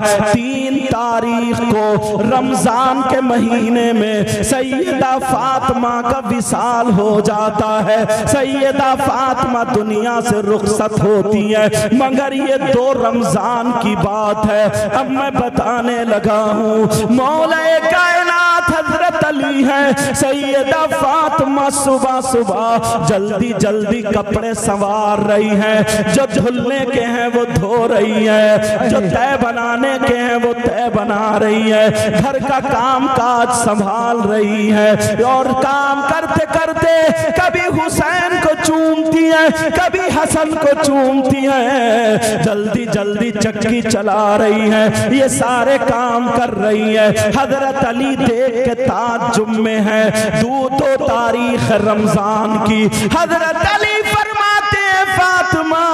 3 तारीख को रमजान के महीने में सैयदा फातिमा का विसाल हो जाता है। सैयदा फातिमा दुनिया से रुखसत होती है, मगर ये 2 रमजान की बात है। अब मैं बताने लगा हूँ, मौला कायनात हजरत अली है, सैयदा फातिमा सुबह सुबह जल्दी जल्दी कपड़े संवार रही हैं, जो धुलने के हैं वो धो रही है, जो तय बनाने के हैं वो तय बना रही है, घर का काम काज संभाल रही है। और काम करते करते कभी हुसैन को चूमती है, कभी हसन को चूमती है, जल्दी जल्दी चक्की चला रही है, ये सारे काम कर रही है। हजरत अली देख के ताज्जुब में है, 2 तारीख रमजान की। हजरत अली फरमाते हैं, फातिमा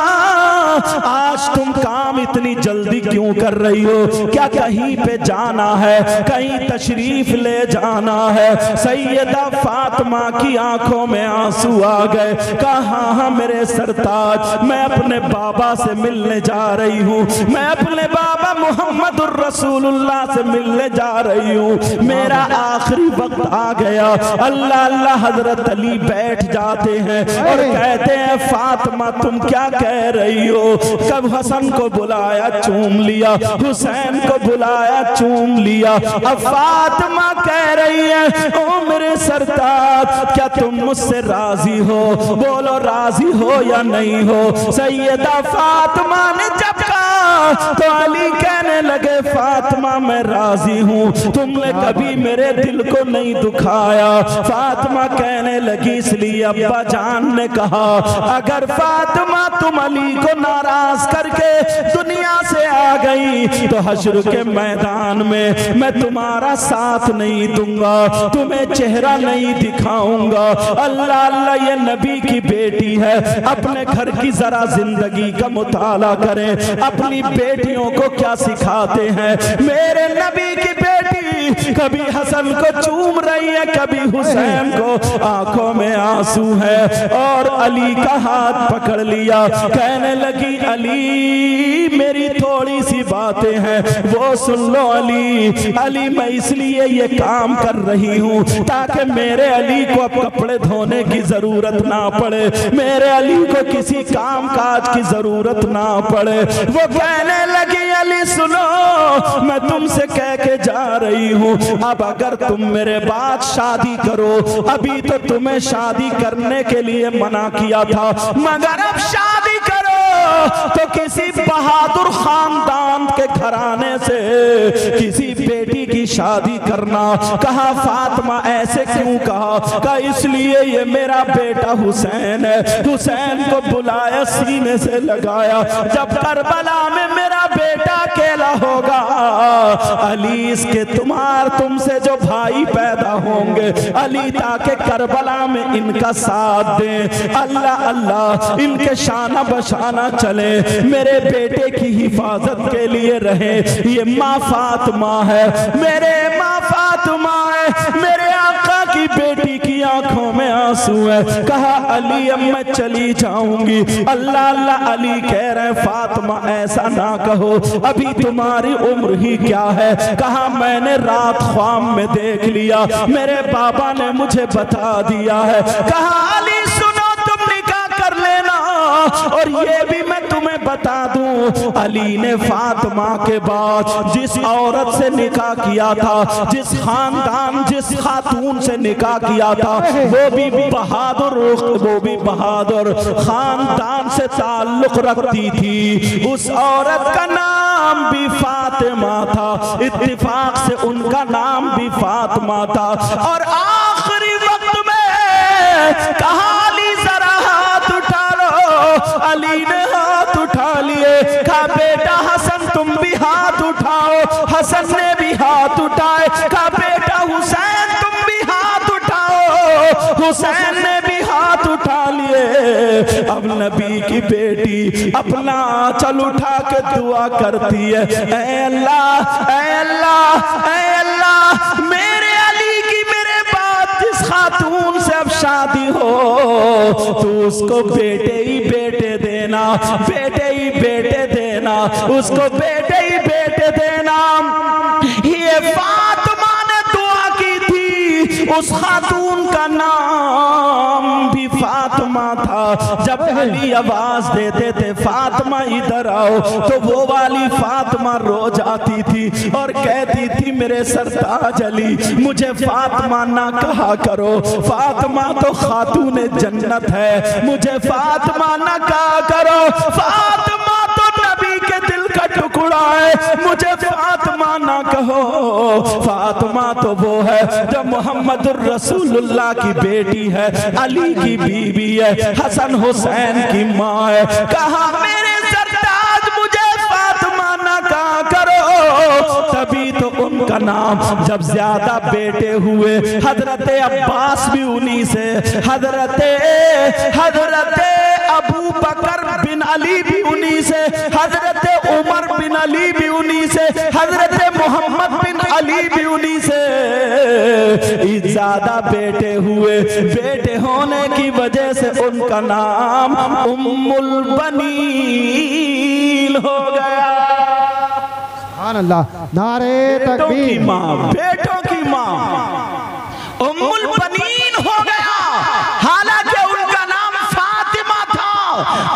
आज तुम काम इतनी जल्दी क्यों कर रही हो? क्या कहीं पे जाना है, कहीं तशरीफ ले जाना है? सैयदा फातिमा की आंखों में आंसू आ गए। कहा हाँ मेरे सरताज, मैं अपने बाबा से मिलने जा रही हूँ, मैं अपने बाबा मुहम्मदुर रसूलुल्लाह से मिलने जा रही हूँ, मेरा आखिरी वक्त आ गया। अल्लाह अल्लाह। हजरत अली बैठ जाते हैं और कहते हैं, फातिमा तुम क्या कह रही हो? कब हसन को बुलाया चूम लिया, हुसैन को बुलाया चूम लिया, अब फातिमा कह रही है, ओ मेरे सरताज क्या तुम मुझसे राजी हो? बोलो राजी हो या नहीं हो? सैयदा फातिमा ने जब कहा तो अली कहने लगे, फातिमा मैं राजी हूँ, तुमने कभी मेरे दिल को नहीं दुखाया। फातिमा कहने लगी, इसलिए अब्बा जान ने कहा, अगर फातिमा तुम अली को नाराज करके दुनिया से आ गई तो हश्र के मैदान में मैं तुम्हारा साथ नहीं दूंगा, तुम्हें चेहरा नहीं दिखाऊंगा। अल्लाह अल्लाह, ये नबी की बेटी है, अपने घर की जरा जिंदगी का मुताला करें, अपनी बेटियों को क्या सिखाते हैं। मेरे नबी की बेटी कभी हसन को चूम रही है, कभी हुसैन को, आंखों में आंसू है। और अली का हाथ पकड़ लिया, कहने लगी, अली मेरी थोड़ी सी बातें हैं वो सुन लो। अली मैं इसलिए ये काम कर रही हूँ ताकि मेरे अली को अब कपड़े धोने की जरूरत ना पड़े, मेरे अली को किसी काम काज की जरूरत ना पड़े। वो कहने लगी, अली सुनो, मैं तुमसे कह के जा रही हूँ, अब अगर तुम मेरे बाद शादी करो, अभी तो तुम्हें शादी करने के लिए मना किया था, मगर अब शादी करो तो किसी बहादुर खानदान के घराने से किसी बेटी की शादी करना। कहा फातिमा ऐसे क्यों कहा? कहा इसलिए ये मेरा बेटा हुसैन है। हुसैन को बुलाया, सीने से लगाया, जब करबला में मेरा बेटा अकेला होगा, अली इसके तुमसे जो भाई पैदा होंगे, अली ताकि करबला में इनका साथ दे। अल्लाह अल्लाह, इनके शाना बशाना चले, मेरे बेटे की हिफाजत के लिए रहे। ये माँ फातिमा है, मेरे माँ फातिमा है, मेरे आका की बेटी की आंखों में आंसू है। कहा अली अब मैं चली जाऊंगी। अल्लाह अल्लाह, अली कह रहे फातिमा ऐसा ना कहो, अभी तुम्हारी उम्र ही क्या है। कहा मैंने रात ख्वाब में देख लिया, मेरे बाबा ने मुझे बता दिया है। कहा अली सुनो, तुम निकाह कर लेना, और ये भी मैं तुम्हें बता दूं, अली ने फातिमा के बाद जिस औरत से निकाह किया था, जिस खानदान जिस खातून से निकाह किया था, वो भी बहादुर खानदान से ताल्लुक रखती थी। उस औरत का नाम भी फातिमा था, इत्तिफाक से उनका नाम भी फातिमा था। और आखिरी वक्त में कहा अली जरा हाथ उठा लो। अली ने हाथ उठा लिए। कहा बेटा हसन तुम भी हाथ उठाओ। हसन ने भी हाथ उठाए। कहा बेटा हुसैन तुम भी हाथ उठाओ। हुसैन ने भी हाथ उठा लिए। अब नबी की बेटी अपना आंचल उठा के दुआ करती है, ऐ अल्लाह, ऐ अल्लाह, ऐ अल्लाह, मेरे अली की मेरे बाद जिस खातून से अब शादी हो, तो उसको बेटे ही बेटे देना, बेटे ही बेटे देना, उसको बेटे ही बेटे देना। था। जब अली आवाज देते थे फातिमा इधर आओ, तो वो वाली फातिमा रो जाती थी और कहती थी मेरे सरताज अली, मुझे फातिमा ना कहा करो, फातिमा तो खातून जन्नत है, मुझे फातिमा ना कहा करो, फातिमा तो नबी के दिल का टुकड़ा है, मुझे फातिमा ना कहो, फातिमा तो वो है जो मोहम्मद रसूलुल्लाह की बेटी है, अली की बीवी है, हसन हुसैन की माँ है। कहा मेरे सरताज मुझे फातिमा ना कहा करो। तभी तो उनका नाम जब ज्यादा बेटे हुए, हजरत अब्बास भी उन्हीं से, हजरत अबू बकर बिन अली भी उन्हीं से, हजरत उमर बिन अली भी उन्हीं से, हजरत मोहम्मद बिन अली भी उन्हीं से ज्यादा बेटे हुए। बेटे होने की वजह से उनका नाम उम्मुल बनीन हो गया। सुभान अल्लाह, नारे तकबीर। बेटों की माँ उम्मुल बनीन हो गया, हालांकि उनका नाम फातिमा था।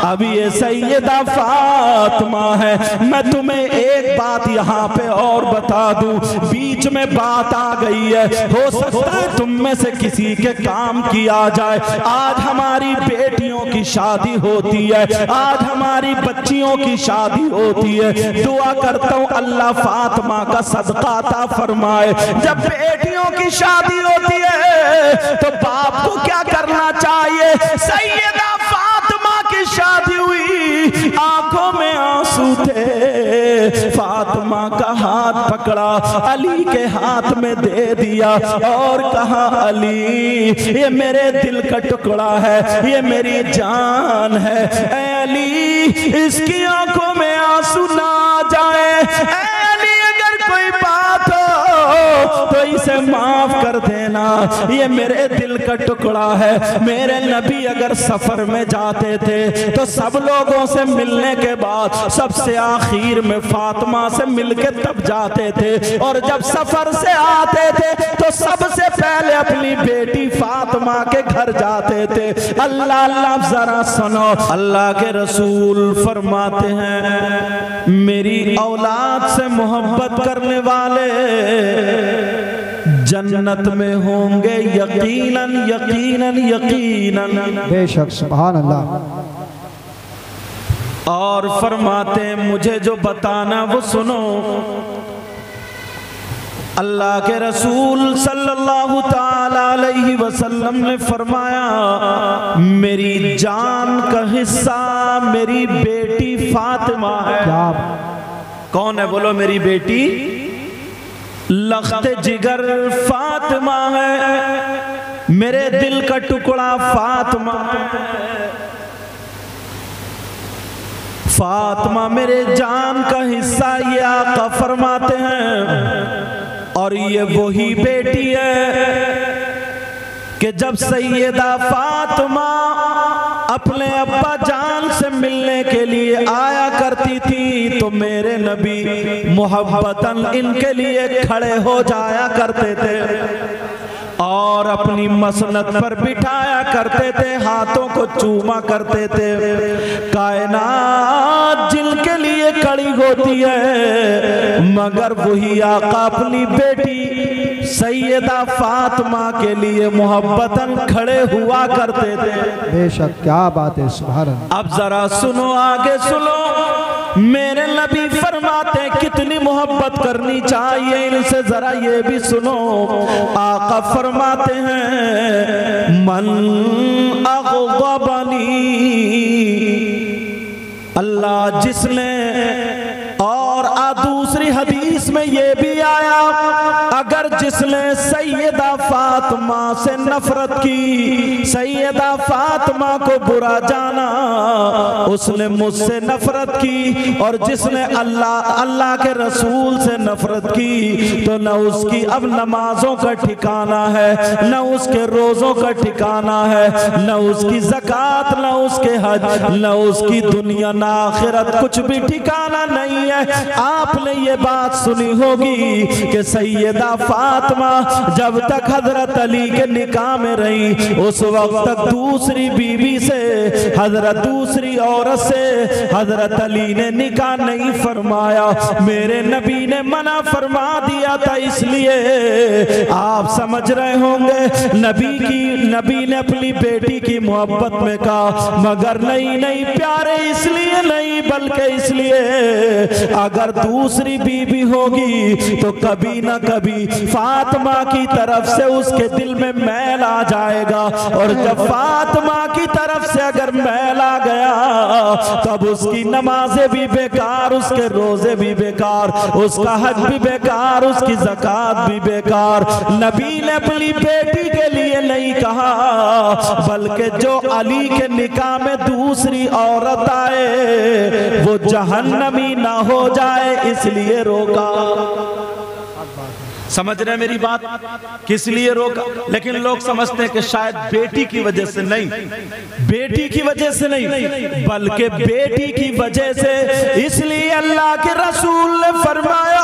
अब ये सैयदा फातिमा है। मैं तुम्हें एक बात यहाँ पे और बता दूं, बीच में बात आ गई है, हो सकता है तुम में से किसी के काम की आ जाए। आज हमारी बेटियों की शादी होती है, आज हमारी बच्चियों की शादी होती है। दुआ करता हूँ अल्लाह फातिमा का सदका अता फरमाए। जब बेटियों की शादी होती है तो बाप को क्या करना चाहिए? सैयदा फातिमा की शादी हुई, आंखों में आंसू थे, फातिमा का हाथ पकड़ा, अली के हाथ में दे दिया और कहा अली ये मेरे दिल का टुकड़ा है, ये मेरी जान है, ऐ अली इसकी आंखों में आंसू ना जाए, ऐ अली अगर कोई बात हो तो इसे माफ कर देना, ये मेरे दिल का टुकड़ा है। मेरे नबी अगर सफर में जाते थे तो सब लोगों से मिलने के बाद सबसे आखिर में फातिमा से मिलके तब जाते थे, और जब सफर से आते थे तो सबसे पहले अपनी बेटी फातिमा के घर जाते थे। अल्लाह अल्लाह जरा सुनो, अल्लाह के रसूल फरमाते हैं मेरी औलाद से मोहब्बत करने वाले जन्नत में होंगे यकीनन यकीनन यकीनन, बेशक। सुभान अल्लाह। और फरमाते हैं मुझे जो बताना वो सुनो। अल्लाह के रसूल सल्लल्लाहु ताला अलैहि वसल्लम ने फरमाया मेरी जान का हिस्सा मेरी बेटी फातिमा है। क्या? कौन है बोलो? मेरी बेटी लख्ते जिगर फातिमा है, मेरे दिल का टुकड़ा फातिमा है, फातिमा मेरे जान का हिस्सा, ये आका फरमाते हैं। और ये वही बेटी है कि जब सैयदा फातिमा अपने अब्बा जान से मिलने के लिए आया करती थी तो मेरे नबी मोहब्बतन इनके लिए खड़े हो जाया करते थे और अपनी मसनद पर बिठाया करते थे, हाथों को चूमा करते थे। कायनात जिनके लिए खड़ी होती है मगर वही आका अपनी बेटी सैयदा फातिमा के लिए मोहब्बतन खड़े हुआ करते थे। बेशक, क्या बात है। सुभान अल्लाह। अब जरा सुनो, आगे सुनो। मेरे नबी फरमाते कितनी मोहब्बत करनी चाहिए इनसे, जरा ये भी सुनो। आका फरमाते हैं मन अग़ज़बनी, अल्लाह जिसने, और दूसरी हदीस में ये भी आया अगर जिसने सैयदा फातिमा से नफरत की, सैयदा फातिमा को बुरा जाना, उसने मुझसे नफरत की, और जिसने अल्लाह के रसूल से नफरत की तो न उसकी अब नमाजों का ठिकाना है, न उसके रोजों का ठिकाना है, न उसकी ज़कात, न उसके हज, न उसकी दुनिया न आखिरत, कुछ भी ठिकाना नहीं है। आपने ये बात सुनी होगी कि सैयदा फातिमा जब तक हजरत अली के निकाह में रही उस वक्त तक दूसरी बीवी से, हजरत दूसरी औरत से हजरत अली ने निकाह नहीं फरमाया। मेरे नबी ने मना फरमा दिया था, इसलिए आप समझ रहे होंगे नबी ने अपनी बेटी की मोहब्बत में कहा मगर नहीं प्यारे इसलिए नहीं बल्कि इसलिए अगर दूसरी बीवी होगी तो कभी ना कभी फातिमा की तरफ से उसके दिल में मैल आ जाएगा, और जब फातिमा की तरफ से अगर मैल आ गया तब उसकी नमाजें भी बेकार, उसके रोजे भी बेकार, उसका हज भी बेकार, उसकी ज़कात भी बेकार। नबी ने अपनी बेटी के लिए नहीं कहा बल्कि जो अली के निकाह में दूसरी औरत आए वो जहन्नमी ना हो जाए इसलिए रोका। समझ रहे मेरी बात? किस लिए रोका? लेकिन लोग समझते हैं कि शायद बेटी की वजह से नहीं, बेटी की वजह से नहीं बल्कि बेटी की वजह से, इसलिए अल्लाह के रसूल ने फरमाया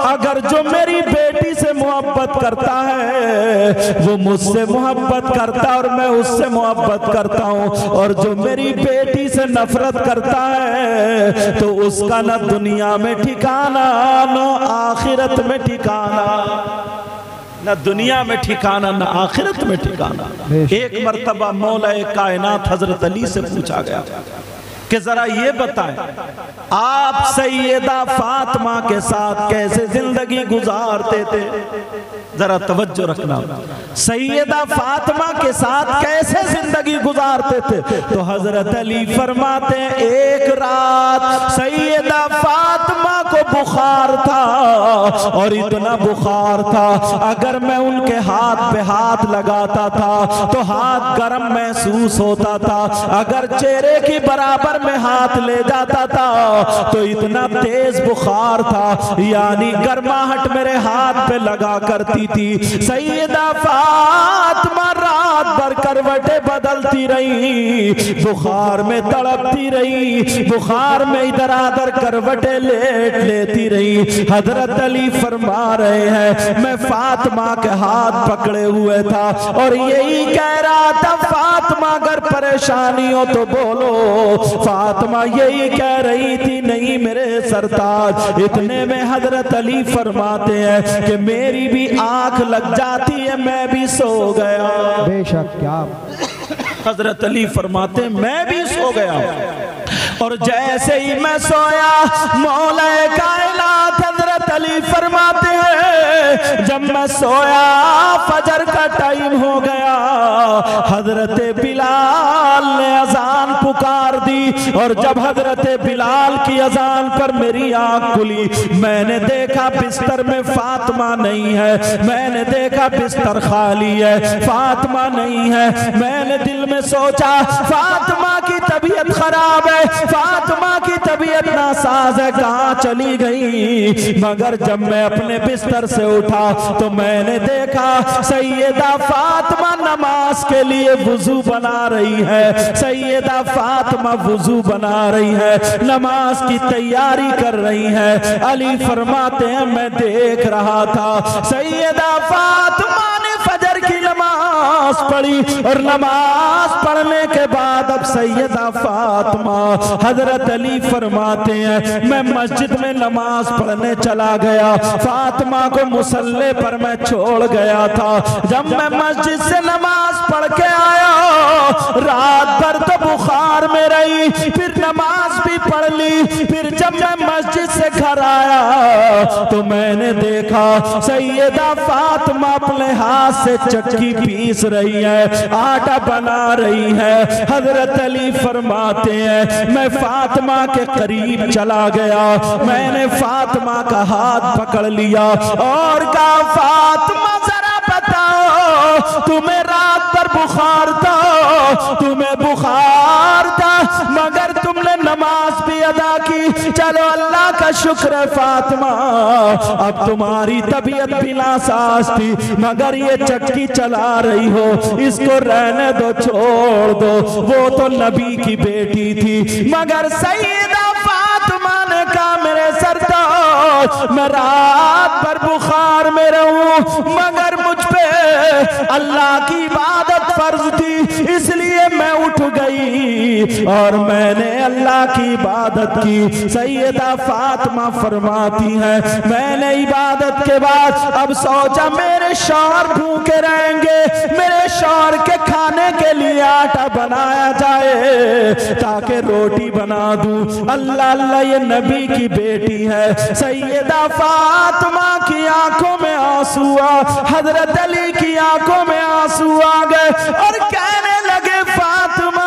अगर जो मेरी बेटी से मोहब्बत करता है वो मुझसे मोहब्बत करता है और मैं उससे मोहब्बत करता हूँ, और जो मेरी बेटी से नफरत करता है तो उसका न दुनिया में ठिकाना न आखिरत में ठिकाना, न दुनिया में ठिकाना न आखिरत में ठिकाना। एक मर्तबा मौलाए कायनात हजरत अली से पूछा गया कि जरा ये बताएं आप सैयदा फातिमा के साथ कैसे जिंदगी गुजारते थे? जरा तवज्जो रखना, सैयदा फातिमा के साथ कैसे जिंदगी गुजारते थे? तो हजरत अली फरमाते एक रात सैयदा फातिमा को बुखार था, और इतना बुखार था अगर मैं उनके हाथ पे हाथ लगाता था तो हाथ गर्म महसूस होता था, अगर चेहरे की बराबर में हाथ ले जाता था तो इतना तेज बुखार था, यानी गर्माहट मेरे हाथ पे लगा करती थी। सैयदा फातिमा रात भर करवटें बदलती रही, बुखार में तड़पती रही, बुखार में इधर आधर करवटें लेती रही। हजरत अली फरमा रहे हैं मैं फातिमा के हाथ पकड़े हुए था और यही कह रहा था फातिमा अगर परेशानी हो तो बोलो। फातिमा यही कह रही थी नहीं मेरे सरताज। इतने में हजरत अली फरमाते हैं कि मेरी भी आंख लग जाती है, मैं भी सो गया। बेशक क्या हजरत अली फरमाते मैं भी सो गया, और जैसे ही मैं सोया मौलाए कायनात हजरत अली फरमाते हैं जब मैं सोया फजर का टाइम हो गया, हजरत बिलाल ने अजान पुकार दी, और जब हजरत बिलाल की अजान पर मेरी आंख खुली मैंने देखा बिस्तर में फातिमा नहीं है, मैंने देखा बिस्तर खाली है, फातिमा नहीं है। मैंने दिल में सोचा फातिमा की तबीयत खराब है, फातिमा की तबीयत नासाज है, कहाँ चली गई? मगर जब मैं अपने बिस्तर से उठा तो मैंने देखा सैयदा फातिमा नमाज के लिए वुजू बना रही है, सैयदा फातिमा वुजू बना रही है, नमाज की तैयारी कर रही है। अली फरमाते हैं मैं देख रहा था सैयदा फातिमा ने फजर की नमाज पढ़ी, और नमाज पढ़ने के बाद अब सैयदा फातिमा हजरत अली फरमाते हैं मैं मस्जिद में नमाज पढ़ने चला गया, फातिमा को मुसल्ले पर मैं छोड़ गया था। जब मैं मस्जिद से नमाज पढ़ के आया रात भर तो बुखार में रही, फिर नमाज भी पढ़ ली, फिर जब मैं मस्जिद से घर आया तो मैंने देखा सैयदा फातिमा अपने हाथ से चक्की पीस रही है, आटा बना रही है। हजरत अली फरमाते हैं मैं फातिमा के करीब चला गया, मैंने फातिमा का हाथ पकड़ लिया और कहा फातिमा जरा बताओ तुम्हें रात भर बुखार था, तुम्हें बुखार था मगर तुमने नमाज भी अदा की, चलो अल्लाह का शुक्र है फातिमा अब तुम्हारी तबीयत भी नासाज थी मगर ये चक्की चला रही हो, इसको रहने दो छोड़ दो, वो तो नबी की बेटी थी। मगर सैयदा फातिमा ने कहा मेरे सरताज मैं रात रात भर बुखार में रहूं, मगर मुझ पे अल्लाह की इबादत फर्ज थी, इसलिए मैं उठ गई और मैंने अल्लाह की इबादत की। सैयदा फातिमा फरमाती है, मैंने इबादत के बाद अब सोचा मेरे शौहर भूखे रहेंगे, मेरे शौहर के खाने के लिए आटा बनाया जाए ताकि रोटी बना दूं। अल्लाह अल्लाह, ये नबी की बेटी है। सैयदा फातिमा की आंखों में आंसू आ, हजरत अली की आंखों में आंसू आ गए और कहने लगे, फातिमा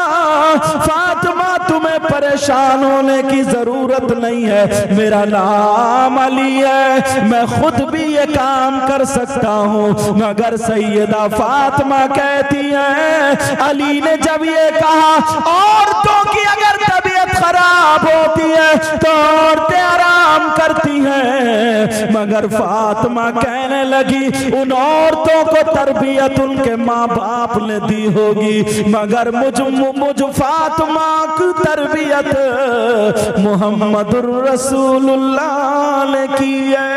फातिमा तुम्हें परेशान होने की जरूरत नहीं है, मेरा नाम अली है, मैं खुद भी ये काम कर सकता हूँ। मगर सैयदा फातिमा कहती है, अली ने जब ये कहा औरतों की अगर तबीयत खराब होती है तो औरतें आराम करती हैं, मगर फातिमा कहने लगी उन औरतों को तरबियत उनके माँ बाप ने दी होगी, मगर मुझ फातिमा की तरबियत मुहम्मदुर रसूलुल्लाह ने की है।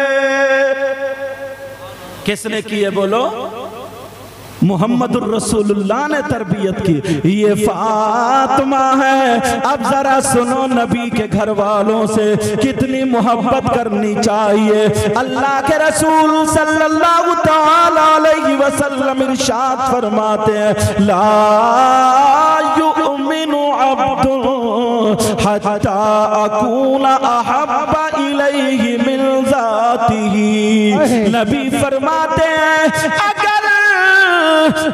किसने की है बोलो? मुहम्मदुर रसूलुल्लाह ने तरबियत की। ये फातिमा है। अब जरा सुनो, नबी के घर वालों से कितनी मोहब्बत करनी चाहिए। अल्लाह के रसूल सल्लल्लाहु तआला अलैहि वसल्लम इरशाद फरमाते हैं, ला युमिनु अब्दुन हत्ता अकूना अहब्बा इलैहि मिन ज़ातिही। नबी फरमाते हैं, अगर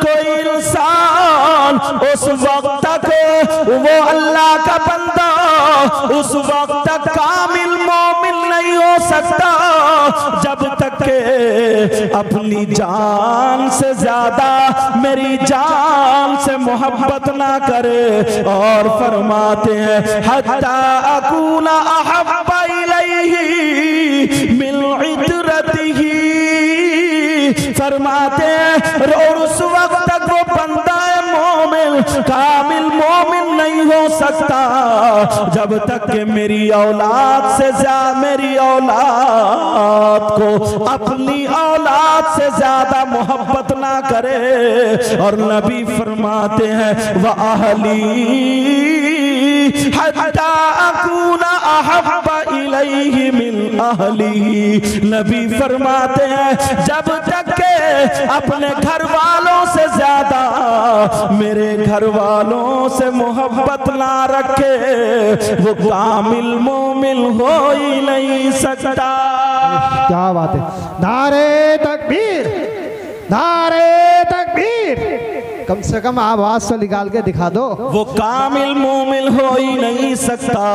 कोई इंसान उस वक्त तक वो अल्लाह का बंदा उस वक्त तक कामिल मोमिन नहीं हो सकता जब तक के अपनी जान से ज्यादा मेरी जान से मोहब्बत ना करे। और फरमाते हैं, हत्ता अकूना अहब्बा इलैहि मिन इत्रतिही। फरमाते हैं, और उस वक्त तक वो बंदा मोमिन कामिल मोमिन नहीं हो सकता जब तक कि मेरी औलाद से ज्यादा मेरी औलाद को अपनी औलाद से ज्यादा मोहब्बत ना करे। और नबी फरमाते हैं, वह अहली हत्ता अकूना अहब्बा इलैहि मिन अहली। नबी फरमाते हैं, जब तक के अपने घर वालों से ज्यादा मेरे घर वालों से मोहब्बत ना रखे वो कामिल मोमिन हो ही नहीं सकता। क्या बात है। नारे तकबीर, नारे तकबीर। कम से कम आवाज तो निकाल के दिखा दो। वो कामिल मोमिन हो ही नहीं सकता।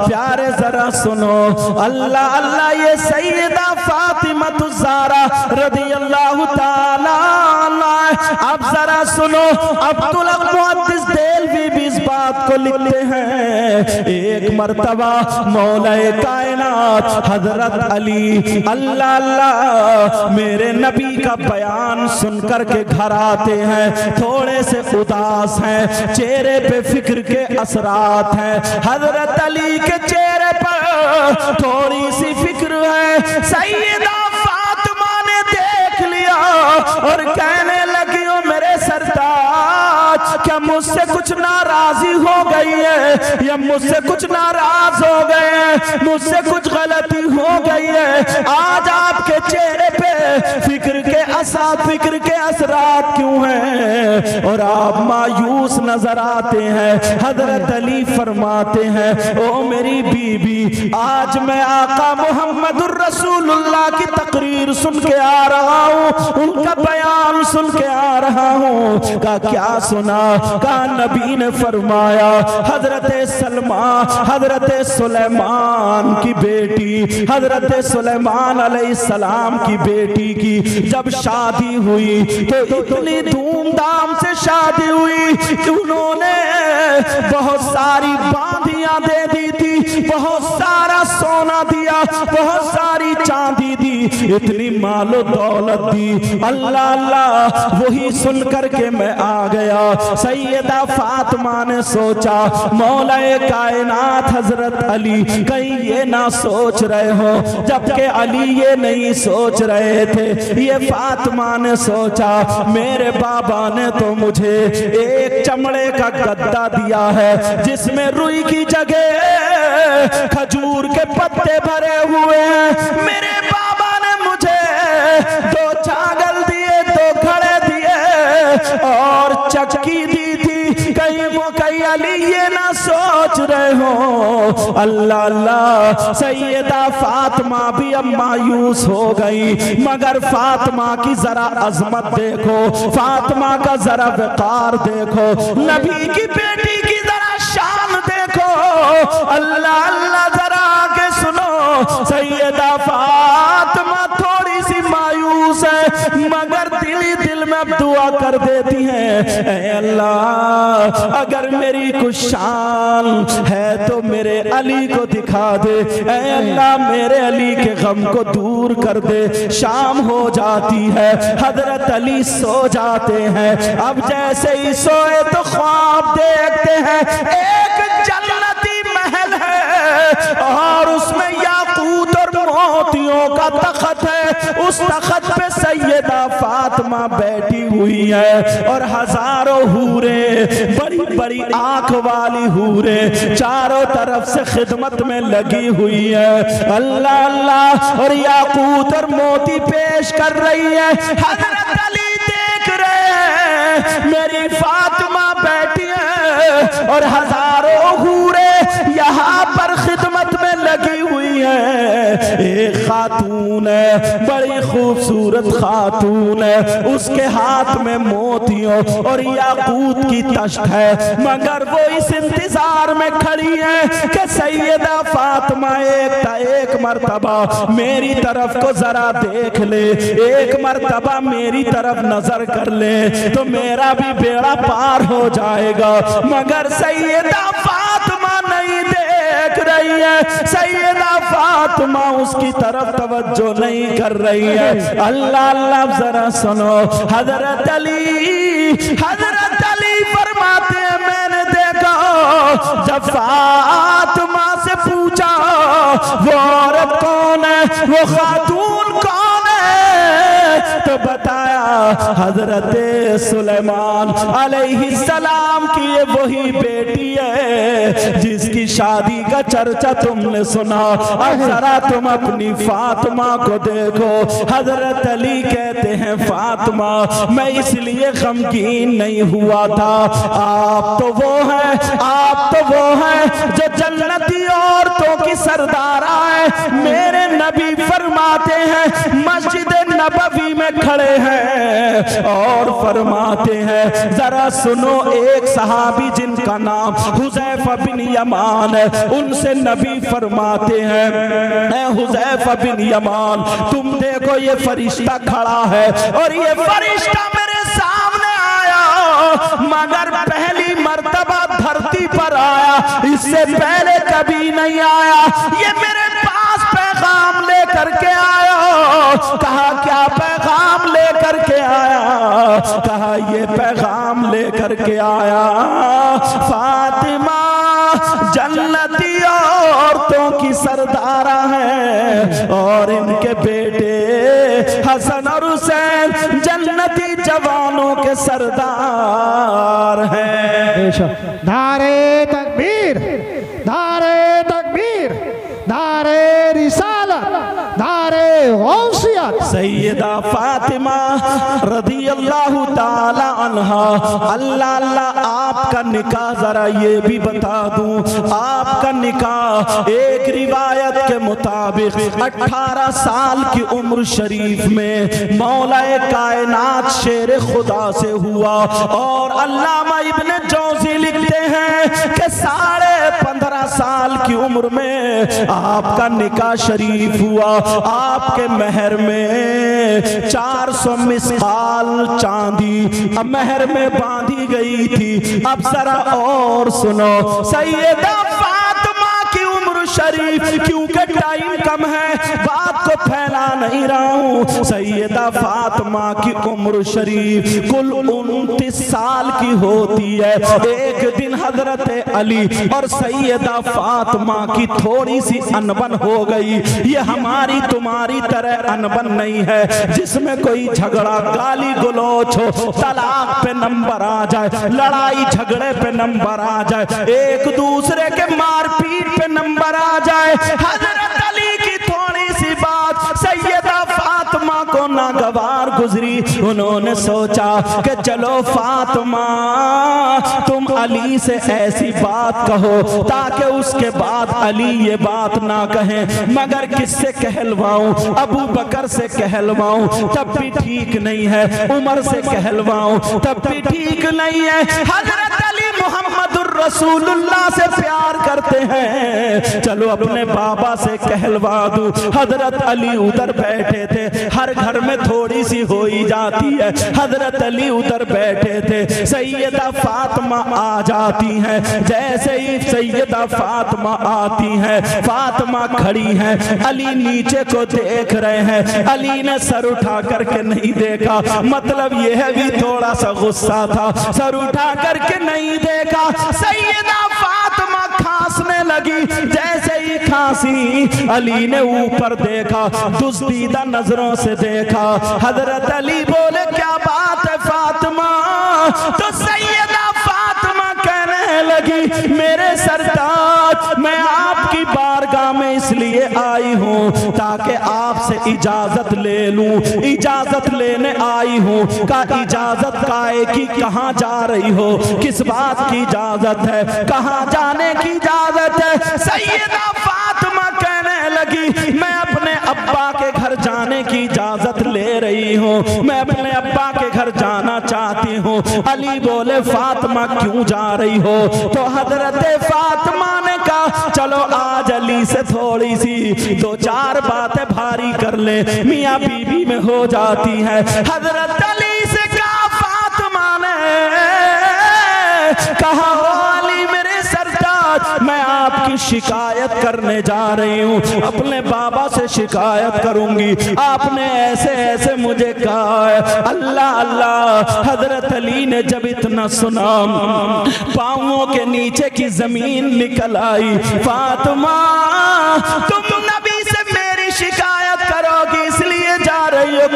प्यारे जरा सुनो, अल्लाह अल्लाह, ये सैयदा फातिमा ज़हरा रज़ियल्लाहु ताला अन्हा। अब जरा सुनो, अब्दुल मुहद्दिस देलवी भी इस बात को लिखते हैं, एक मर्तबा मौलाए कायनात हजरत अली अल्लाह अल्लाह मेरे नबी का बयान सुनकर के घर आते हैं, थोड़े से उदास हैं, चेहरे पे फिक्र के असरात हैं। हजरत अली के चेहरे पर थोड़ी सी फिक्र है। सैयदा फातिमा ने देख लिया और कहने लगी, ओ मेरे सरताज, क्या मुझसे कुछ नाराजी हो गई है या मुझसे कुछ नाराज हो गए हैं, मुझसे कुछ गलती हो गई है? आज आपके चेहरे पे फिक्र के असरात क्यों हैं और आप मायूस नजर आते हैं? हजरत अली फरमाते हैं, ओ मेरी बीबी, आज मैं आका मुहम्मदुर रसूलुल्लाह की तकरीर सुन के आ रहा हूँ, उनका बयान सुन के आ रहा हूँ। का क्या सुना? का नबी ने फरमाया, हजरत सुलेमान की बेटी, हजरत सुलेमान अलैहिस्सलाम की बेटी की जब शादी हुई तो इतनी धूमधाम से शादी हुई कि उन्होंने बहुत सारी बांधियां दे दी थी, बहुत सारा सोना दिया, बहुत सारी चांदी दी। इतनी मालो दौलत दी। अल्लाह अल्लाह वही सुन करके मैं आ गया। सैयदा फातिमा ने सोचा मौलाए कायनात हजरत अली कहीं ये ना सोच रहे हो, जबकि अली ये नहीं सोच रहे थे। ये फातिमा ने सोचा मेरे बाबा ने तो मुझे एक चमड़े का गद्दा दिया है जिसमें रुई की जगह खजूर के पत्ते भरे हुए हैं। मेरे बाबा ने मुझे 2 छागल दिए, 2 घड़े दिए और चक्की दी थी। कहीं वो कहीं अली ये ना सोच रहे हो। अल्लाह अल्लाह सैयदा फातिमा भी अब मायूस हो गई, मगर फातिमा की जरा अजमत देखो, फातिमा का जरा वकार देखो, नबी की बेटी की जरा शान देखो। अल्लाह अल्लाह जरा आके सुनो, सैयदा फातिमा थोड़ी सी मायूस है, मगर दिल ही दिल में अब दुआ कर देती है ऐ अल्लाह अगर मेरी कुछ शान है तो मेरे अली को दिखा दे। ऐ अल्लाह मेरे अली के गम को दूर कर दे। शाम हो जाती है, हजरत अली सो जाते हैं। अब जैसे ही सोए तो ख्वाब देखते हैं एक जन्नती महल है और उसमें याकूत और मोतियों का तख्त है। उस तख्त पे सैयदा फातिमा बैठी हुई है और हजारों हूरे, बड़ी बड़ी आंख वाली हूरे चारों तरफ से खिदमत में लगी हुई है। अल्लाह अल्लाह और याकूत और मोती पेश कर रही है। हजरत अली देख रहे हैं मेरी फातिमा बैठी है और हजारों हूरे यहाँ पर खिदमत में लगी हुई है। एक खातून है, बड़ी खूबसूरत खातून है, उसके हाथ में मोतियों और याकूत की तश्त है, मगर वो इस इंतजार में खड़ी है कि सैयदा फातिमा एक मर्तबा मेरी तरफ को जरा देख ले, एक मर्तबा मेरी तरफ नजर कर ले तो मेरा भी बेड़ा पार हो जाएगा। मगर सैयदा फातिमा नहीं देख रही है, सैयदा फातिमा उसकी तरफ तवज्जो नहीं कर रही है। अल्लाह अल्लाह जरा सुनो, हजरत अली फरमाते हैं मैंने देखा जब फातिमा से पूछा वो औरत कौन है, वो खातून कौन है, तो बताया हजरत सुलेमान अलैहिस्सलाम की ये वही बेटी है जिसकी शादी का चर्चा तुमने सुना। अब जरा तुम अपनी फातिमा को देखो। हजरत अली कहते हैं फातिमा मैं इसलिए गमगीन नहीं हुआ था, आप तो वो हैं जो जन्नती औरतों की सरदारा है। मेरे नबी फरमाते हैं मस्जिद नबवी में खड़े हैं और फरमाते हैं जरा सुनो, एक सहाबी जिनका नाम हुज़ैफा बिन यमान है, उनसे नबी फरमाते हैं हुज़ैफा बिन यमान तुम देखो ये फरिश्ता खड़ा है और ये फरिश्ता मेरे सामने आया, मगर पहली मर्तबा धरती पर आया, इससे पहले कभी नहीं आया। ये मेरे पास पैगाम लेकर के आया। कहा क्या पैगाम लेकर के आया? कहा ये पैगाम लेकर के आया फातिमा जन्नती औरतों की सरदारा है और इनके बेटे हसन और हुसैन जन्नती जवानों के सरदार हैं। नारे तकबीर, नारे तकबीर, नारे रिसालत, नारे गौसियत। सैयदा फातिमा रज़ियल्लाहु ताला अन्हा, अल्लाह अल्लाह आपका निकाह जरा ये भी बता दूं, आपका निकाह एक रिवायत के मुताबिक 18 साल की उम्र शरीफ में मौलाए कायनात शेर खुदा से हुआ। और अल्लामा इब्न जौज़ी लिखते हैं कि 15.5 साल की उम्र में आपका निकाह शरीफ हुआ। आपके महर में 400 मिसकाल चांदी महर में बांधी गई थी। अब जरा और सुनो, सैयदा फातिमा की उम्र शरीफ, क्योंकि टाइम कम है बात को को फैला नहीं रहा हूँ। सैयदा फातिमा की उम्र शरीफ कुल 29 साल की होती है। एक दिन हजरत अली और सैयदा फातिमा की थोड़ी सी अनबन हो गई। ये हमारी तुम्हारी तरह अनबन नहीं है जिसमें कोई झगड़ा गाली गलौच हो, तलाक पे नंबर आ जाए, लड़ाई झगड़े पे नंबर आ जाए, एक दूसरे के मारपीट पे नंबर आ जाए। हजरत अली की थोड़ी सी बात सैयदा फातिमा को नागवार गुजरी। उन्होंने सोचा कि चलो फातिमा तुम अली से ऐसी बात कहो ताकि उसके बाद अली ये बात ना कहें। मगर किससे कहलवाऊं? अबू बकर से कहलवाऊं तब भी ठीक नहीं है, उमर से कहलवाऊं तब भी ठीक नहीं है। हजरत अली मुहम्मदुर रसूलुल्लाह से प्यार करते हैं, चलो अपने बाबा से कहलवा दूं। हजरत अली उधर बैठे थे, हर घर में थोड़ी सी हो ही जाती है। हजरत अली उधर बैठे थे, सैयदा फातिमा आ जाती हैं। जैसे ही सैयदा फातिमा आती हैं, फातिमा खड़ी हैं, अली नीचे को देख रहे हैं। अली ने सर उठा करके नहीं देखा, मतलब यह भी थोड़ा सा गुस्सा था, सर उठा करके नहीं देखा। सैयदा फातिमा खांसने लगी। जैसे ही खांसी, अली ने ऊपर देखा, दुस्तीदा नजरों से देखा। हजरत अली बोले क्या बात है फातिमा? तो सैयदा फातिमा कहने लगी मेरे सरताज मैं आपकी बारगाह में इसलिए आई हूँ ताकि आपसे इजाजत ले लूं। इजाजत लेने आई हूँ। का इजाजत काहे की? कहाँ जा रही हो? किस बात की इजाजत है? कहाँ जाने की इजाजत है? सैयदा फातिमा कहने लगी मैं अपने अब्बा के घर जाने की इजाजत ले रही हूँ, मैं अपने अब्बा के घर जाना चाहती हूँ। अली बोले फातिमा क्यों जा रही हो? तो हजरत फातिमा ने कहा चलो आज अली से थोड़ी सी दो चार बातें भारी कर ले, मियाँ बीबी में हो जाती है। हजरत अली से कहा फातिमा ने कहा अली मेरे सरताज मैं आपकी शिकायत करने जा रही हूँ, अपने बाबा से शिकायत करूंगी, आपने ऐसे ऐसे मुझे कहा है। अल्लाह अल्लाह। हजरत अली ने जब इतना सुना पांवों के नीचे की जमीन निकल आई। फातिमा तुम नबी से मेरी शिकायत करोगी इसलिए जा रही हो?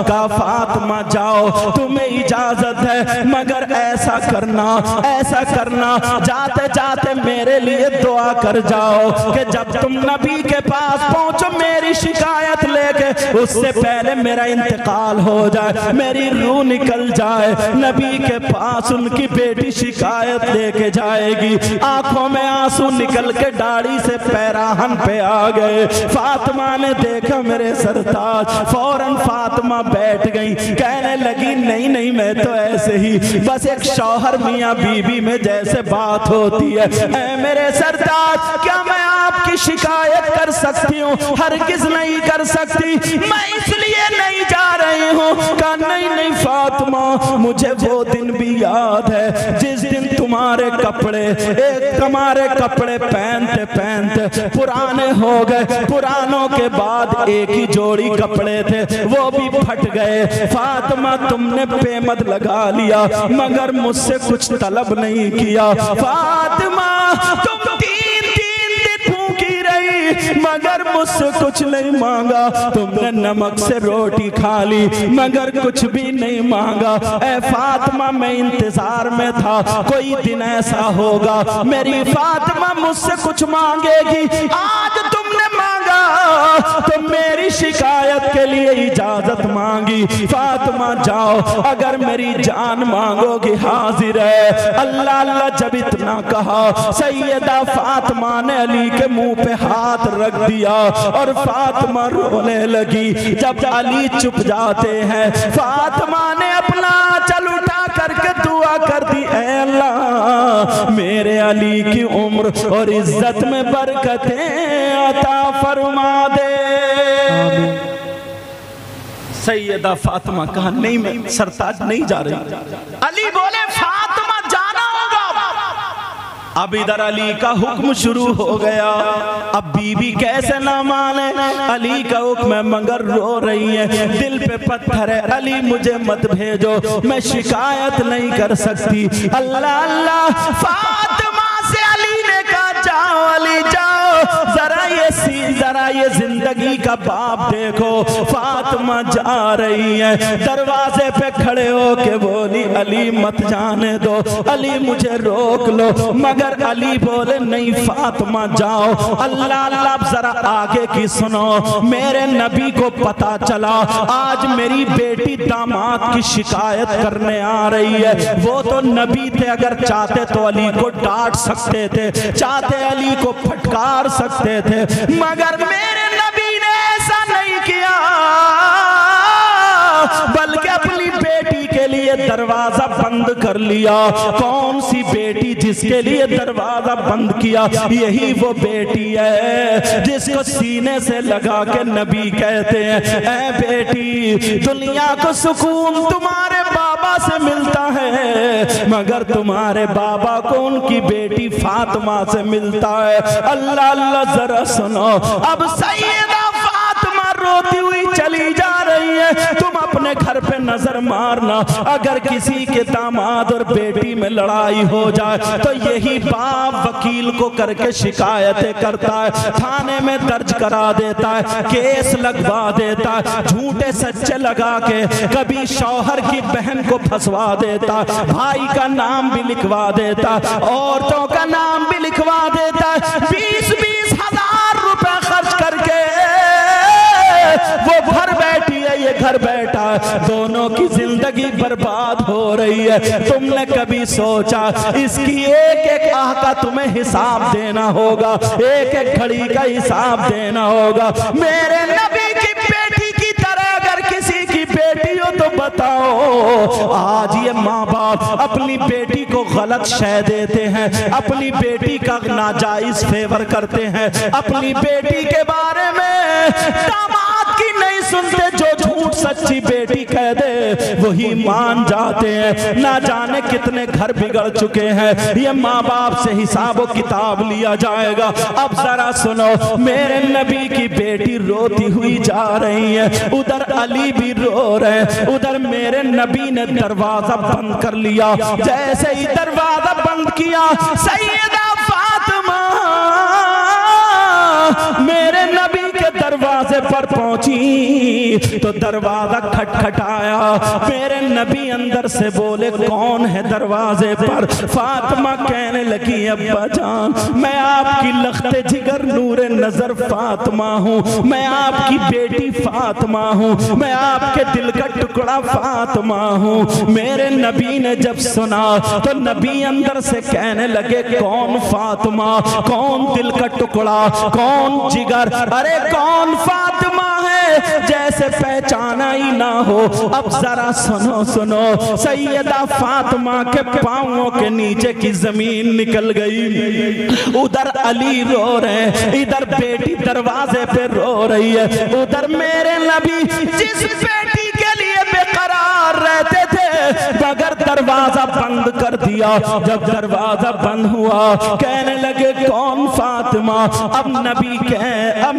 कहा फातिमा जाओ तुम्हें इजाजत है, मगर ऐसा करना जाते जाते मेरे लिए दुआ कर जाओ कि जब तुम नबी के पास पहुंचो मेरी शिकायत लेके, उससे पहले मेरा इंतकाल हो जाए, मेरी रूह निकल जाए। नबी के पास उनकी बेटी शिकायत लेके जाएगी। आंखों में आंसू निकल के दाढ़ी से पैराहन पे आ गए। फातिमा ने देखा मेरे सरताज, फौरन फातिमा बैठ गई, कहने लगी नहीं नहीं मैं तो ऐसे ही बस एक शौहर मियाँ बीबी में जैसे बात होती है। ऐ मेरे सरताज क्या मैं आपकी शिकायत कर सकती हूँ? हरगिज नहीं कर सकती, मैं इसलिए नहीं जा रही हूँ। कहा नहीं नहीं फातिमा मुझे वो दिन भी याद है जिस दिन तुम्हारे कपड़े पहनते पहनते पुराने हो गए, पुरानों के बाद एक ही जोड़ी कपड़े थे वो भी फट गए। फातिमा तुमने पेमद लगा लिया मगर मुझसे कुछ तलब नहीं किया। फातिमा तुम तीन दिन भूखी रही मगर मुझसे कुछ नहीं मांगा, तुमने नमक से रोटी खा ली मगर कुछ भी नहीं मांगा। ऐ फातिमा मैं इंतजार में था कोई दिन ऐसा होगा मेरी फातिमा मुझसे कुछ मांगेगी, आज तुमने मांगा तो मेरी शिकायत के लिए इजाजत मांगी। फातिमा जाओ अगर मेरी जान मांगोगी हाजिर है। अल्लाह अल्लाह जब इतना कहा सैयदा फातिमा ने अली के मुंह पे हाथ रख दिया और फातिमा रोने लगी। जब अली चुप जाते हैं फातिमा ने अपना चल उठा करके दुआ कर दी, ऐ अल्लाह मेरे अली की उम्र और इज्जत में बरकतें अता फरमा दे। सैयदा फातिमा कहा नहीं मैं सरताज नहीं जा रही। अली बोले फातिमा जाना होगा, अब इधर अली का हुक्म शुरू हो गया। अब बीवी कैसे ना माने, अली का हुक्म है मगर रो रही है, दिल पे पत्थर है, अली मुझे मत भेजो, मैं शिकायत नहीं कर सकती। अल्लाह अल्लाह, फातिमा से अली ने कहा जाओ अली जाओ, जरा ये जिंदगी का बाप देखो। फातिमा जा रही है, दरवाजे पे खड़े हो के बोली अली मत जाने दो, अली मुझे रोक लो, मगर अली बोले नहीं फातिमा जाओ। अल्लाह अल्लाह, जरा आगे की सुनो। मेरे नबी को पता चला आज मेरी बेटी दामाद की शिकायत करने आ रही है। वो तो नबी थे, अगर चाहते तो अली को डांट सकते थे, चाहते अली को फटकार सकते थे, मगर मेरे नबी ने ऐसा नहीं किया, बल्कि अपनी बेटी के लिए दरवाजा बंद कर लिया। कौन सी बेटी जिसके लिए दरवाजा बंद किया? यही वो बेटी है जिसको सीने से लगा के नबी कहते हैं, ऐ बेटी दुनिया को सुकून तुम्हारे बाबा से मिलता है, मगर तुम्हारे बाबा को उनकी बेटी फातिमा से मिलता है। अल्लाह अल्लाह, जरा सुनो। अब सैयदा फातिमा रोती हुई चली जा रही है। तुम अपने घर पे नजर मारना, अगर किसी के दामाद और बेटी में लड़ाई हो जाए तो यही बाप वकील को करके शिकायतें करता है, थाने में दर्ज करा देता है, केस लगवा देता है, झूठे सच्चे लगा के कभी शौहर की बहन को फंसवा देता है, भाई का नाम भी लिखवा देता है, औरतों का नाम भी लिखवा देता है। 20-20 हजार रुपए खर्च करके वो घर बैठी है, ये घर बैठा है, दोनों की जिंदगी बर्बाद हो रही है। तुमने कभी सोचा इसकी एक एक आह का तुम्हें हिसाब देना होगा, एक एक घड़ी का हिसाब देना होगा। मेरे नबी की बेटी की तरह अगर किसी की बेटी हो तो बताओ। आज ये माँ बाप अपनी बेटी को गलत शय देते हैं, अपनी बेटी का नाजायज फेवर करते हैं, अपनी बेटी के बारे में दामाद की नहीं सुनते, जो झूठ सच्ची बेटी कह दे वही मान जाते हैं। ना जाने कितने घर बिगड़ चुके हैं, ये माँ बाप से हिसाब किताब लिया जाएगा। अब जरा सुनो, मेरे नबी की बेटी रोती हुई जा रही है, उधर अली भी रो रहे, उधर मेरे नबी ने दरवाजा बंद कर लिया। जैसे ही दरवाजा बंद किया, सैयदा फातिमा मेरे नबी के दरवाजे पर पहुंची तो दरवाजा खटखटाया। मेरे नबी अंदर से बोले कौन है दरवाजे पर? फातिमा कहने लगी अब्बा जान, मैं आपकी लख्ते जिगर नूरे नजर फातिमा हूँ, मैं आपकी बेटी फातिमा हूँ, मैं आपके दिल का टुकड़ा फातिमा हूँ। मेरे नबी ने जब सुना तो नबी अंदर से कहने लगे कौन फातिमा, कौन दिल का टुकड़ा, कौन जिगर, अरे कौन फातिमा है जैसे पहचाना ही ना हो। अब जरा सुनो सुनो, सैयदा फातिमा के पांवों के नीचे की जमीन निकल गई। उधर अली रो रहे, इधर बेटी दरवाजे पे रो रही है, उधर मेरे नबी जिस बेटी के लिए बेकरार रहते थे मगर दरवाजा बंद कर दिया। जब दरवाजा बंद हुआ कहने लगे कौन फातिमा? अब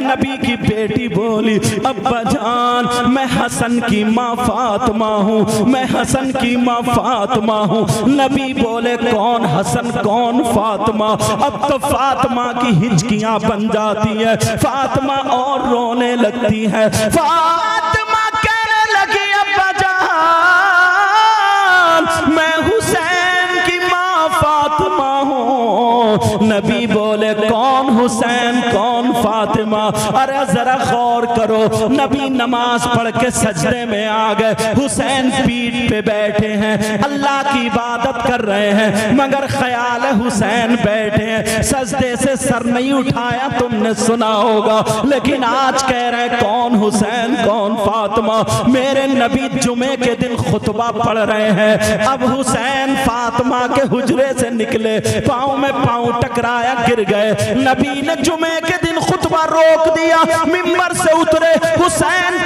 नबी की बेटी बोली अब्बा जान, मैं हसन की माँ फातिमा हूँ, मैं हसन की माँ फातिमा हूँ। नबी बोले कौन हसन कौन फातिमा? अब तो फातिमा की हिचकियाँ बन जाती है, फातिमा और रोने लगती है। फातिमा कहने लगी अब्बा जान, मैं हुसैन की माँ फातिमा हूँ। नबी बोले कौन हुसैन कौन फातिमा? अरे जरा गौर करो, नबी नमाज पढ़ के सजदे में आ गए, हुसैन पीठ पे बैठे हैं, अल्लाह की इबादत कर रहे हैं, मगर ख्याल है हुसैन बैठे हैं, सजदे से सर नहीं उठाया, तुमने सुना होगा। लेकिन आज कह रहे कौन हुसैन कौन फातिमा? मेरे नबी जुमे के दिन खुतबा पढ़ रहे हैं। अब हुसैन फातिमा के हुजरे से निकले, पाँव में पाँव टकराया, गिर गए। नबी ने जुमे के दिन खुतबा रोक दिया, मिंबर से उतरे, हुसैन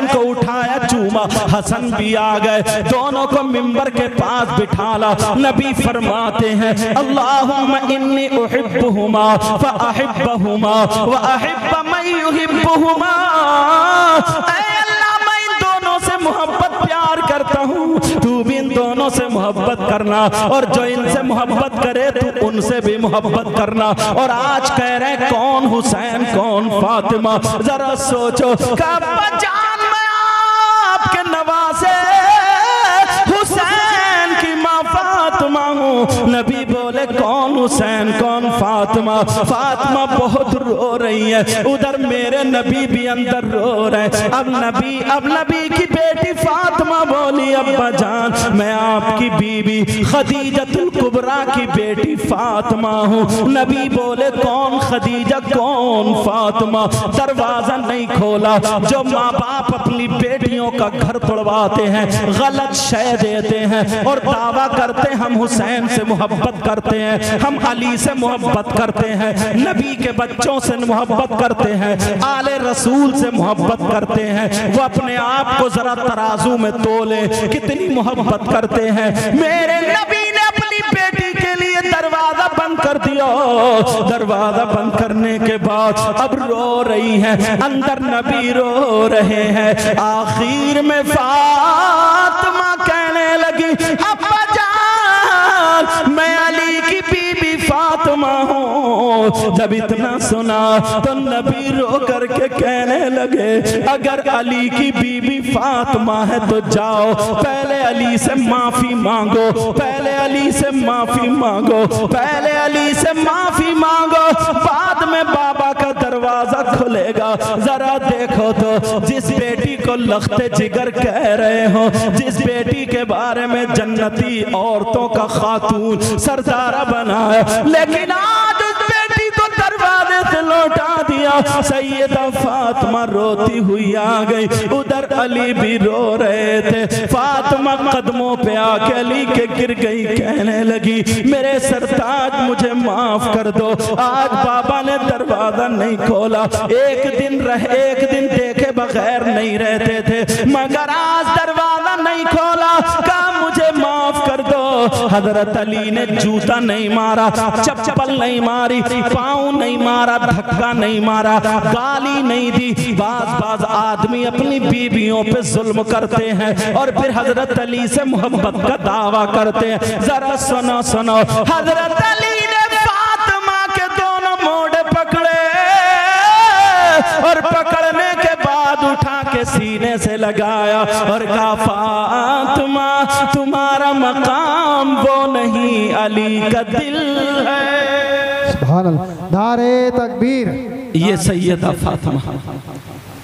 को उठाया, चूमा, हसन भी आ गए, दोनों को मिंबर के पास बिठाला। नबी फरमाते हैं अल्लाहुम्मा इन्नी उहिब्बुहुमा व अहिब्बुहुमा व अहिब्ब मन युहिब्बुहुमा। ऐ अल्लाह, मैं इन दोनों से मोहब्बत प्यार करता हूँ, तू भी इन दोनों से मोहब्बत करना, और जो इनसे मोहब्बत करे तू उनसे भी मोहब्बत करना। और आज कह रहे कौन हुसैन कौन फातिमा, जरा सोचो। अब्बा जान, मैं आपके नवासे हुसैन की माँ फातिमा हूँ। नबी बोले कौन हुसैन कौन फातिमा। फातिमा बहुत रो रही है, उधर मेरे नबी भी अंदर रो रहे। अब नबी की बेटी फातिमा बोली अब्बा जान, मैं आपकी बीबी खदीजतुल कुबरा की बेटी फातिमा हूँ। नबी बोले कौन खदीजा कौन फातिमा। दरवाजा नहीं खोला। जो माँ बाप अपनी बेटियों का घर तोड़वाते हैं, गलत शय देते हैं और दावा करते हम हुसैन से मोहब्बत करते हैं, हम अली से मोहब्बत करते हैं, नबी के बच्चों से मोहब्बत करते हैं, आले रसूल से मोहब्बत करते हैं, वो अपने आप को जरा तराजू में तोले, कितनी मोहब्बत करते हैं। मेरे नबी ने अपनी बेटी के लिए दरवाजा बंद कर दिया। दरवाजा बंद करने के बाद अब रो रही है, अंदर नबी रो रहे हैं। आखिर में फातिमा कहने लगी अब्बा जान, मैं अली की बीबी फातिमा हूँ। जब इतना सुना तो नबी रो करके कहने लगे अगर अली की बीबी फातिमा है तो जाओ, पहले अली से माफी मांगो, पहले अली से माफी मांगो, पहले अली से माफी मांगो, बाद में बाबा का दरवाजा खुलेगा। जरा देखो तो जिस बेटी को लख्ते जिगर कह रहे हो, जिस बेटी के बारे में जन्नती औरतों का खातून सरदारा बनाया, लेकिन आज उस बेटी को दरवाजे से लौटा दिया। सैयदा फातिमा रोती हुई आ गई, उधर अली भी रो रहे थे। फातिमा कदमों पे आके अली के गिर गई, कहने लगी मेरे सरताज मुझे माफ कर दो, आज बाबा ने दरवाजा नहीं खोला। एक दिन देखे बगैर नहीं रहते थे, मगर आज दरवाजा नहीं खोला, कहा मुझे माफ कर दो। हजरत अली ने जूता नहीं मारा, चप्पल नहीं मारी, पाँव नहीं मारा, धक्का नहीं मारा, गाली नहीं दी। बाज आदमी अपनी बीबियों पे जुल्म करते हैं और फिर हजरत अली से मोहब्बत का दावा करते हैं। जरा सुनो सुनो, हजरत अली ने फातिमा के दोनों मोड़े पकड़े और पकड़ने के बाद उठा के सीने से लगाया और कहा फातिमा तुम्हारा मकाम वो नहीं, अली का दिल है। सुभान अल्लाह, नारे तकबीर। ये सैयदा फातिमा।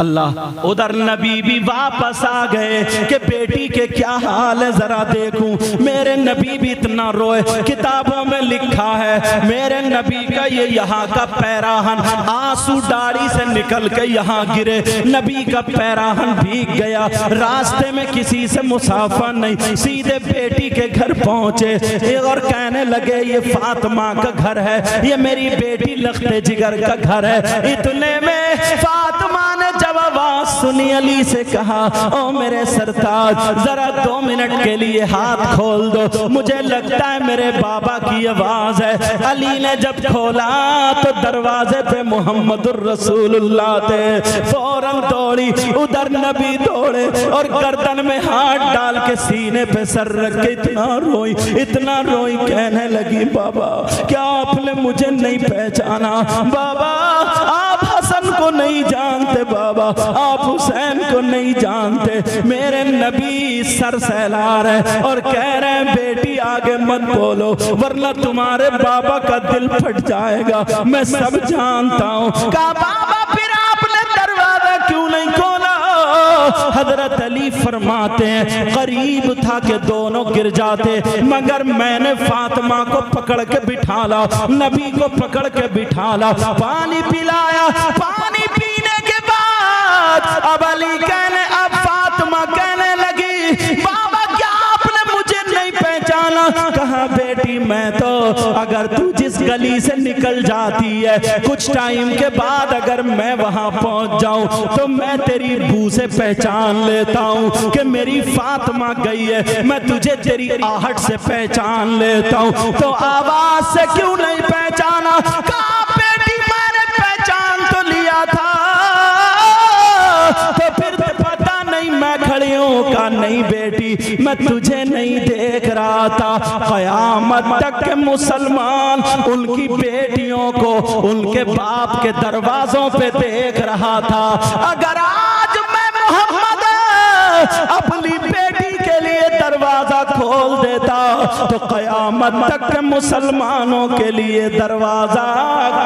अल्लाह, उधर नबी भी वापस आ गए कि बेटी के क्या हाल है जरा देखूं। मेरे नबी भी इतना रोए, किताबों में लिखा है मेरे नबी का ये यहाँ का पैराहन आंसू दाढ़ी से निकल के यहाँ गिरे, नबी का पैराहन भीग गया। रास्ते में किसी से मुसाफा नहीं, सीधे बेटी के घर पहुंचे और कहने लगे ये फातिमा का घर है, ये मेरी बेटी लख्ते जिगर का घर है। इतने में फातिमा ने जब आवाज सुनी अली से कहा ओ मेरे सरताज जरा 2 मिनट के लिए हाथ खोल दो, मुझे लगता है मेरे बाबा की आवाज है। अली ने जब खोला तो दरवाजे पे मोहम्मदुर रसूलुल्लाह थे। फौरन दौड़ी, उधर नबी दौड़े और गर्दन में हाथ डाल के सीने पे सर रख के इतना रोई, कहने लगी बाबा क्या आपने मुझे नहीं पहचाना? बाबा आप हसन को नहीं जानते, बाबा आप हुसैन को नहीं जानते। मेरे नबी सर सहला रहे और कह रहे हैं बेटी आगे मत बोलो वरना तुम्हारे बाबा का दिल फट जाएगा, मैं सब जानता हूँ। कहा बाबा फिर आपने दरवाजा क्यों नहीं खोला? हजरत अली फरमाते हैं करीब था कि दोनों गिर जाते, मगर मैंने फातिमा को पकड़ के बिठाला, नबी को पकड़ के बिठाला, पानी पिलाया। पानी पीने के बाद अब अली अब फातिमा कहने लगी बाबा क्या आपने मुझे नहीं पहचाना? कहा बेटी बेटी मैं तो अगर तू जिस गली से निकल जाती है कुछ टाइम के बाद अगर मैं वहां पहुंच जाऊं तो मैं तेरी बू से पहचान लेता हूं कि मेरी फातिमा गई है। मैं तुझे तेरी आहट से पहचान लेता हूं। तो आवाज से क्यों नहीं पहचाना? कहा बेटी मैंने पहचान तो लिया था, तो फिर पता नहीं मैं खड़ी हूं का नहीं बेटी मैं तुझे नहीं देख रहा था। क़यामत तक के मुसलमान उनकी बेटियों को उनके बाप के दरवाजों पे देख रहा था। अगर आज मैं मोहम्मद अपनी बेटी के लिए दरवाजा खोल देता तो क़यामत तक के मुसलमानों के लिए दरवाजा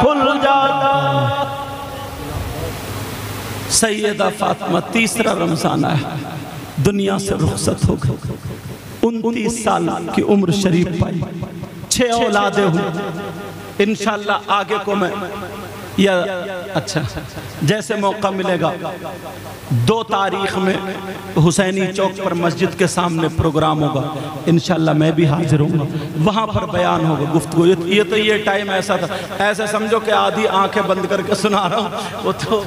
खुल जाता। सैयदा फातिमा तीसरा रमजान आया, दुनिया से रुखसत हो गई। 29 साल की उम्र शरीफ पाई, 6 औलादे हुई। इंशाल्लाह आगे को मैं या अच्छा जैसे मौका मिलेगा 2 तारीख में हुसैनी चौक पर मस्जिद के सामने प्रोग्राम होगा, इंशाल्लाह मैं भी हाजिर हूँ, वहाँ पर बयान होगा, गुफ्तगू। ये टाइम ऐसा था, ऐसे समझो कि आधी आंखें बंद करके सुना रहा हूँ, वो तो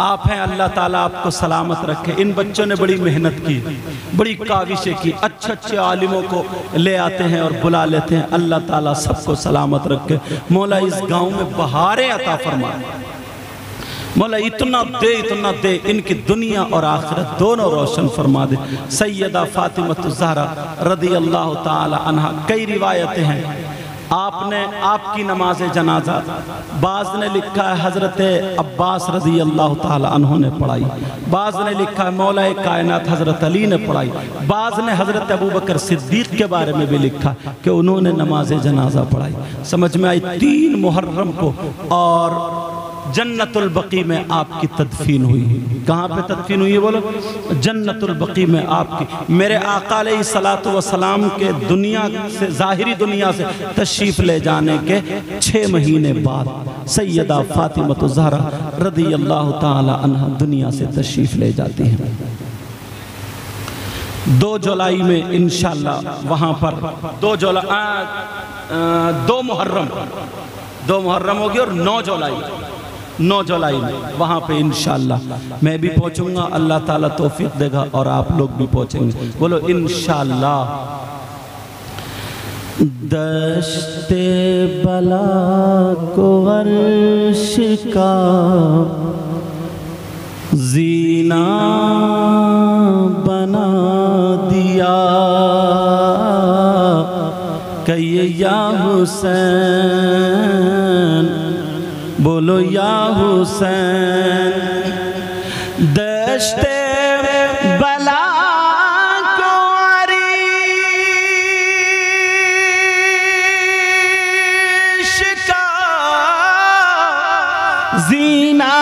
आप हैं। अल्लाह ताला आपको सलामत रखे। इन बच्चों ने बड़ी मेहनत की, बड़ी काविशें की, अच्छे अच्छे आलिमों को ले आते हैं और बुला लेते हैं। अल्लाह ताला सबको सलामत रखे। मौला इस गांव में बहारें अता फरमा, मौला इतना दे इनकी दुनिया और आखिरत दोनों रोशन फरमा दे। सैयदा फातिमा ज़हरा रदी अल्लाह ताला अन्हा, कई रिवायतें हैं आपने आपकी नमाज जनाजा, बाज़ ने लिखा है हज़रत अब्बास रज़ी अल्लाह ताला अन्हु ने पढ़ाई, बाज़ ने लिखा है मौला कायनात हज़रत अली ने पढ़ाई, बाज़ ने हज़रत अबू बकर सिद्दीक़ के बारे में भी लिखा कि उन्होंने नमाज जनाजा पढ़ाई। समझ में आई 3 मुहर्रम को और जन्नतुल बकी में आपकी तदफीन हुई। कहाँ पे तदफीन हुई है बोलो? जन्नतुल बकी में आपकी। मेरे आका अलैहिस्सलातु वस्सलाम के दुनिया से, ज़ाहिरी दुनिया से तशरीफ़ ले जाने के 6 महीने बाद सैयदा फातिमा ज़हरा रज़ी अल्लाह ताला अन्हा दुनिया से तशरीफ़ ले जाती हैं। 2 जुलाई में इंशाअल्लाह वहाँ पर 2 मुहर्रम होगी और 9 जुलाई में वहाँ पे इंशाअल्लाह मैं भी पहुँचूँगा। अल्लाह ताला तौफीक देगा और आप लोग भी पहुँचेंगे। बोलो इंशाअल्लाह। दश्ते बला को अर्श का जीना बना दिया, कहिए या हुसैन, बोलो या हुसैन। दश्ते बला को अर्श का जीना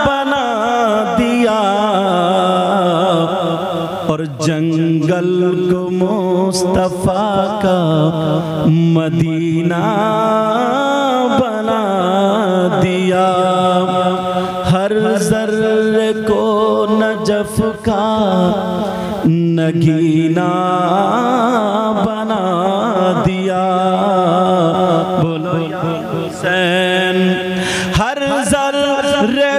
बना दिया और जंगल को मुस्तफा का मदीना बना दिया। हर जर्रे को नजफ का नगीना बना दिया। बोलो हुसैन। हर जर्रे